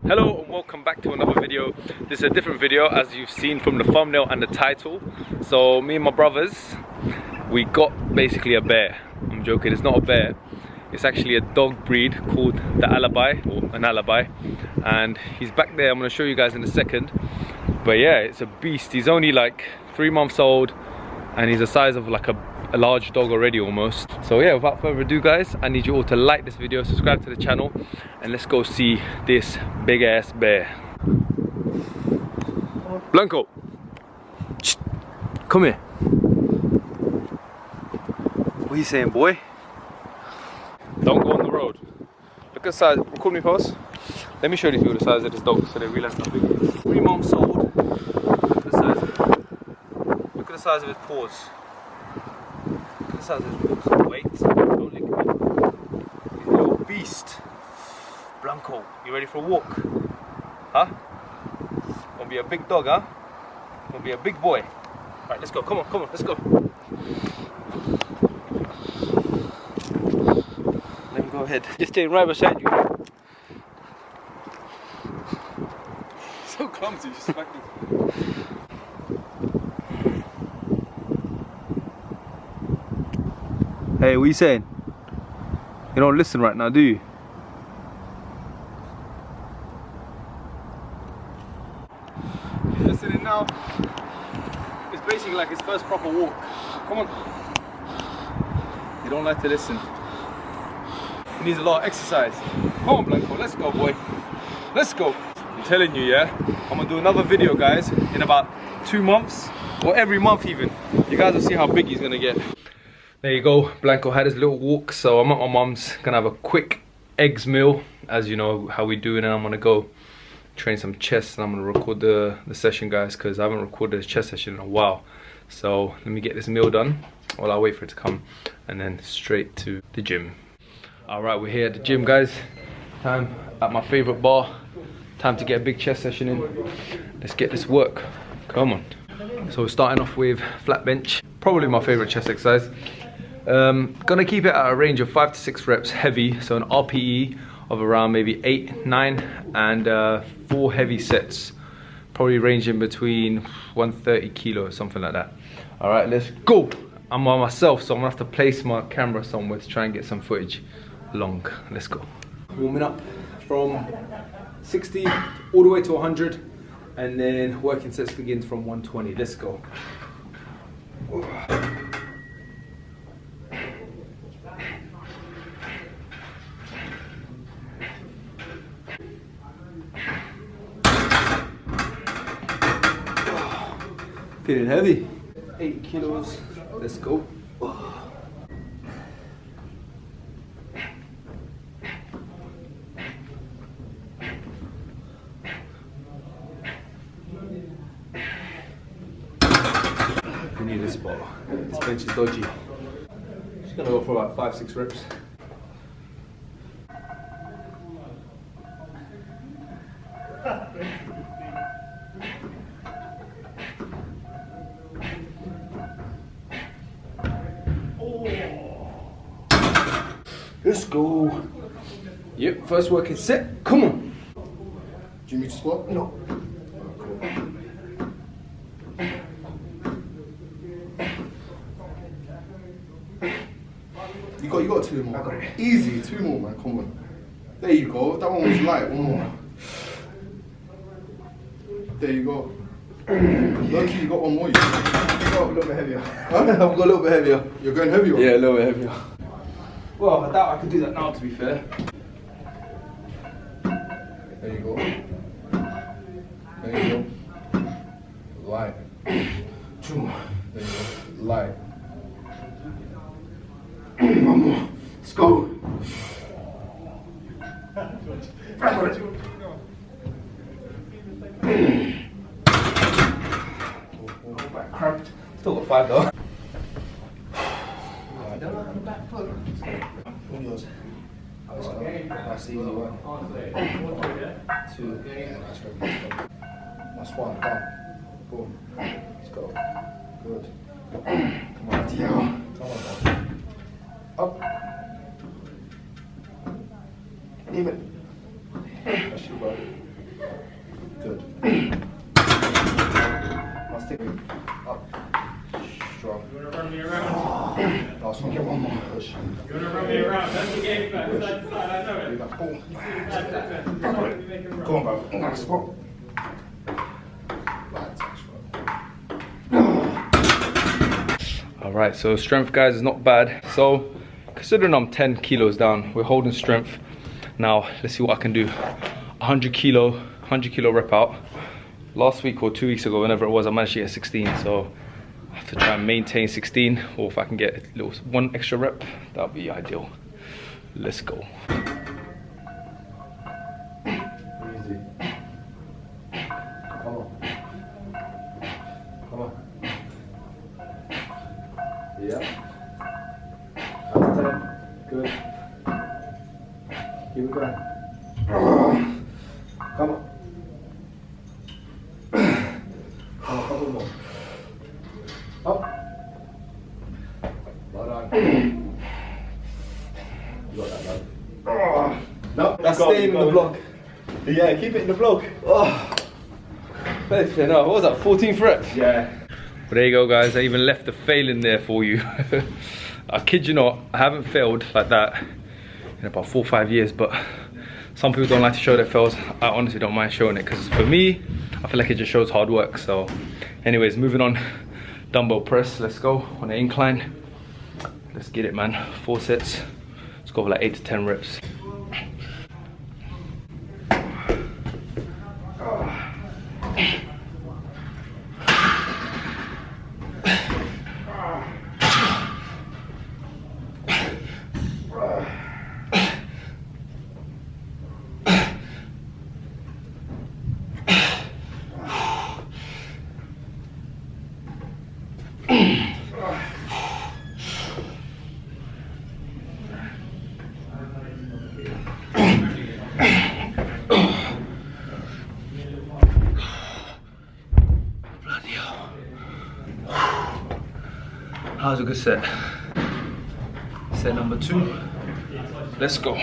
Hello and welcome back to another video. This is a different video as you've seen from the thumbnail and the title. So me and my brothers, we got basically a bear. I'm joking, it's not a bear. It's actually a dog breed called the Alibi, or an Alibi. And he's back there, I'm going to show you guys in a second. But yeah, it's a beast. He's only like 3 months old and he's the size of like a large dog already almost. So yeah, without further ado guys, I need you all to like this video, subscribe to the channel, and let's go see this big ass bear. Blanco, shh. Come here. What are you saying, boy? Don't go on the road. Look at the size. Record me, pause. Let me show these people the size of this dog so they realize how big it is. 3 months old. Look at the size of it. Look at the size of his paws. Look at the size of his paws. Wait, don't lick me. He's a little beast. Blanco, you ready for a walk? Huh? Gonna be a big dog, huh? Gonna be a big boy. Alright, let's go. Come on, let's go. Let him go ahead. Just staying right beside you. So clumsy, just like this. Hey, what are you saying? You don't listen right now, do you? He's listening now. It's basically like his first proper walk. Come on. He don't like to listen. He needs a lot of exercise. Come on, Blanco, let's go, boy. Let's go. I'm telling you, yeah, I'm gonna do another video, guys, in about 2 months, or every month even. You guys will see how big he's gonna get. There you go, Blanco had his little walk, so I'm at my mum's, gonna have a quick eggs meal, as you know how we do, and then I'm gonna go train some chest, and I'm gonna record the session, guys, because I haven't recorded a chest session in a while. So let me get this meal done while I wait for it to come, and then straight to the gym. Alright, we're here at the gym, guys. Time at my favorite bar. Time to get a big chest session in. Let's get this work. Come on. So we're starting off with flat bench. Probably my favorite chest exercise. Gonna keep it at a range of 5 to 6 reps heavy. So an RPE of around maybe 8, 9, and 4 heavy sets. Probably ranging between 130 kilos, something like that. All right, let's go. I'm by myself, so I'm gonna have to place my camera somewhere to try and get some footage long. Let's go. Warming up from 60 all the way to 100, and then working sets begins from 120. Let's go. Feeling heavy. 8 kilos. Let's go. We need this bar. This bench is dodgy. Just gonna go for about 5, 6 reps. Let's go. Yep, first working set. Come on. Do you need to squat? No. You got 2 more. I got it. Easy, 2 more, man. Come on. There you go. That one was light. 1 more. There you go. Lucky you got 1 more. You got a little bit heavier. Huh? I've got a little bit heavier. You're going heavier? Yeah, a little bit heavier. Well, I doubt I could do that now, to be fair. There you go. There you go. Light. 2 more. There you go. Light. 1 more. Let's go. Cramped. Still got 5 though. All yours. Let's go. That's the easy one. 2. Yeah, that's ready. That's 1. Done. Boom. Let's go. Good. Come on. Come on, bro. Up. Leave it. That's you, bro. Good. I'll stick it up. Strong. You want to run me around? Last one. Get one more push. You want to run me around? That's the game back, side to side, I know it. Go on, bro. Nice spot. Alright, so strength, guys, is not bad. So considering I'm 10 kilos down, we're holding strength. Now let's see what I can do. 100 kilo rep out. Last week or 2 weeks ago, whenever it was, I managed to get 16. So I have to try and maintain 16, or if I can get a little one extra rep, that would be ideal. Let's go. Easy. Come on. Come on. Yeah. Up to 10. Good. Keep it going. Come on. Come on, couple more. Up. Well done. You got that, man. No, That's staying in the vlog. Yeah, keep it in the vlog. Oh. No, what was that, 14th rep? Yeah. But there you go, guys. I even left the fail in there for you. I kid you not, I haven't failed like that in about 4 or 5 years, but some people don't like to show their fails. I honestly don't mind showing it, because for me, I feel like it just shows hard work. So anyways, moving on. Dumbo press, let's go on the incline. Let's get it, man. 4 sets. Let's go for like 8 to 10 reps. That was a good set. Set number 2. Let's go.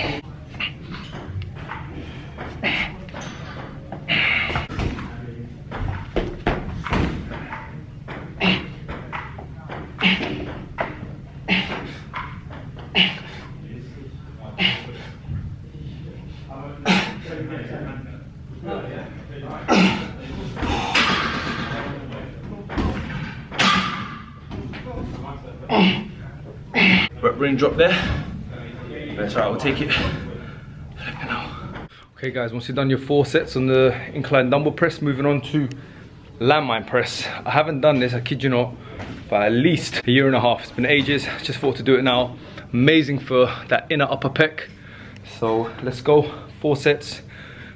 Rep range drop there. That's alright, we'll take it. Okay guys, once you've done your 4 sets on the incline dumbbell press, moving on to landmine press. I haven't done this, I kid you not, for at least 1.5 years. It's been ages, just thought to do it now. Amazing for that inner upper pec. So let's go, 4 sets,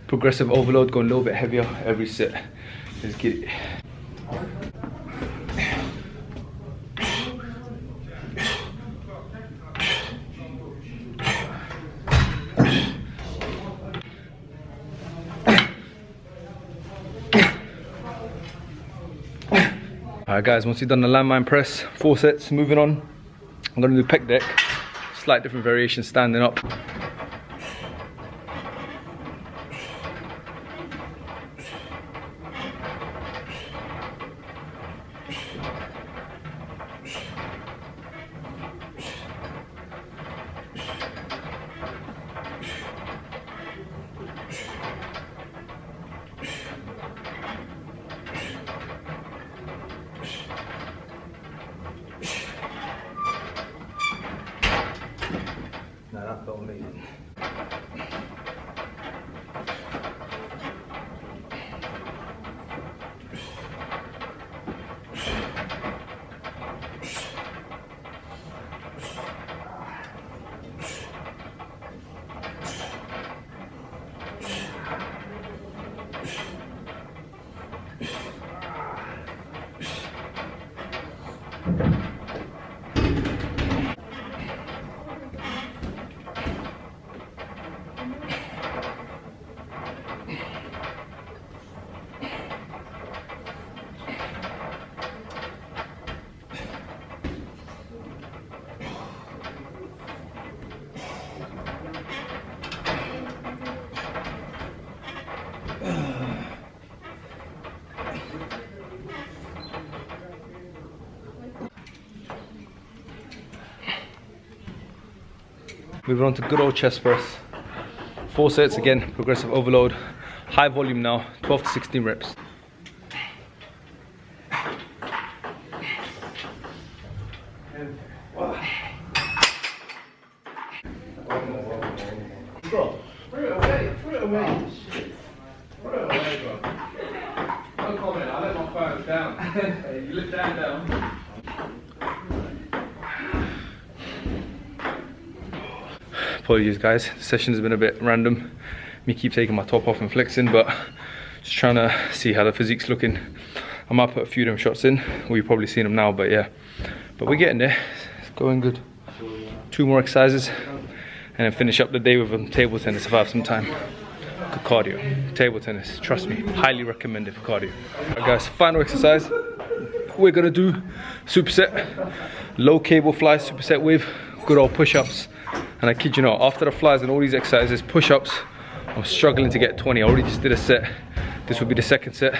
progressive overload, going a little bit heavier every set. Let's get it. Alright guys, once you've done the landmine press, 4 sets, moving on. I'm gonna do pec deck, slight different variation standing up. Nah, that felt amazing. Moving on to good old chest press. 4 sets again, progressive overload. High volume now, 12 to 16 reps. Bro, throw it away, throw it away. Throw it away, bro. No comment, I let my phone down. You lift that down. Apologies guys, the session has been a bit random. Me keep taking my top off and flexing, but just trying to see how the physique's looking. I might put a few of them shots in. Well, you've probably seen them now, but yeah. But we're getting there. It's going good. 2 more exercises, and then finish up the day with table tennis if I have some time. Good cardio. Table tennis, trust me, highly recommended for cardio. Alright guys, final exercise. We're gonna do superset, low cable fly superset with good old push-ups. And I kid you not, after the flies and all these exercises, push-ups, I'm struggling to get 20. I already just did a set. This will be the second set.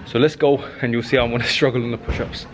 So let's go, and you'll see how I'm gonna struggle on the push-ups.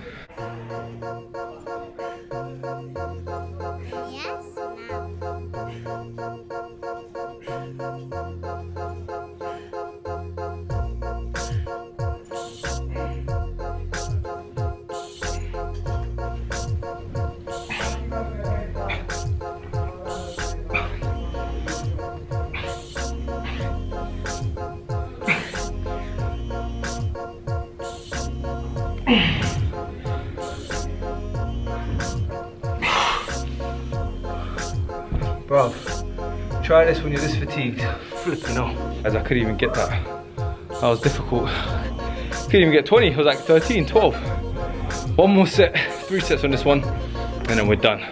Bro, try this when you're this fatigued. Flipping hell. As I couldn't even get that. That was difficult. Couldn't even get 20, it was like 13, 12. One more set, 3 sets on this one, and then we're done.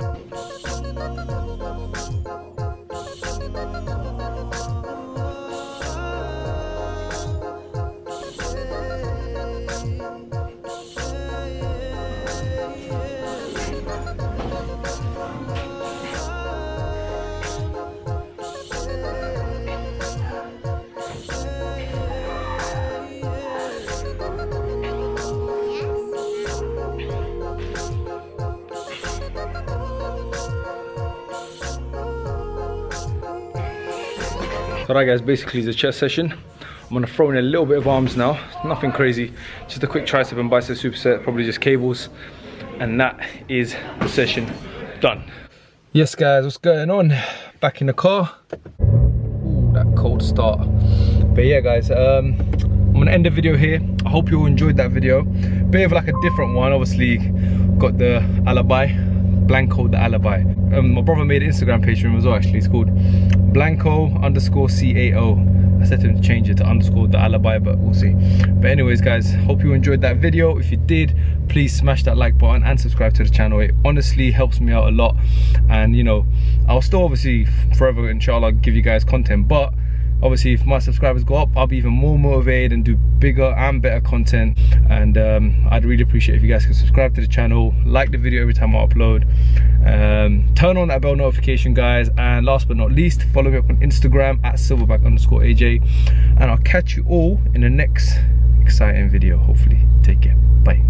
Alright guys, basically it's a chest session. I'm gonna throw in a little bit of arms now, nothing crazy, just a quick tricep and bicep superset, probably just cables, and that is the session done. Yes guys, what's going on? Back in the car. Ooh, that cold start. But yeah guys, I'm gonna end the video here. I hope you all enjoyed that video. Bit of like a different one, obviously got the alibi. Blanco the alibi. My brother made an Instagram page for him as well actually. It's called Blanco_CAO. I said to him to change it to _ the alibi, but we'll see. But anyways guys, hope you enjoyed that video. If you did, please smash that like button and subscribe to the channel. It honestly helps me out a lot, and you know, I'll still obviously forever inshallah give you guys content, but obviously if my subscribers go up, I'll be even more motivated and do bigger and better content. And I'd really appreciate if you guys could subscribe to the channel, like the video every time I upload, turn on that bell notification guys, and last but not least, follow me up on Instagram at silverback_AJ, and I'll catch you all in the next exciting video hopefully. Take care, bye.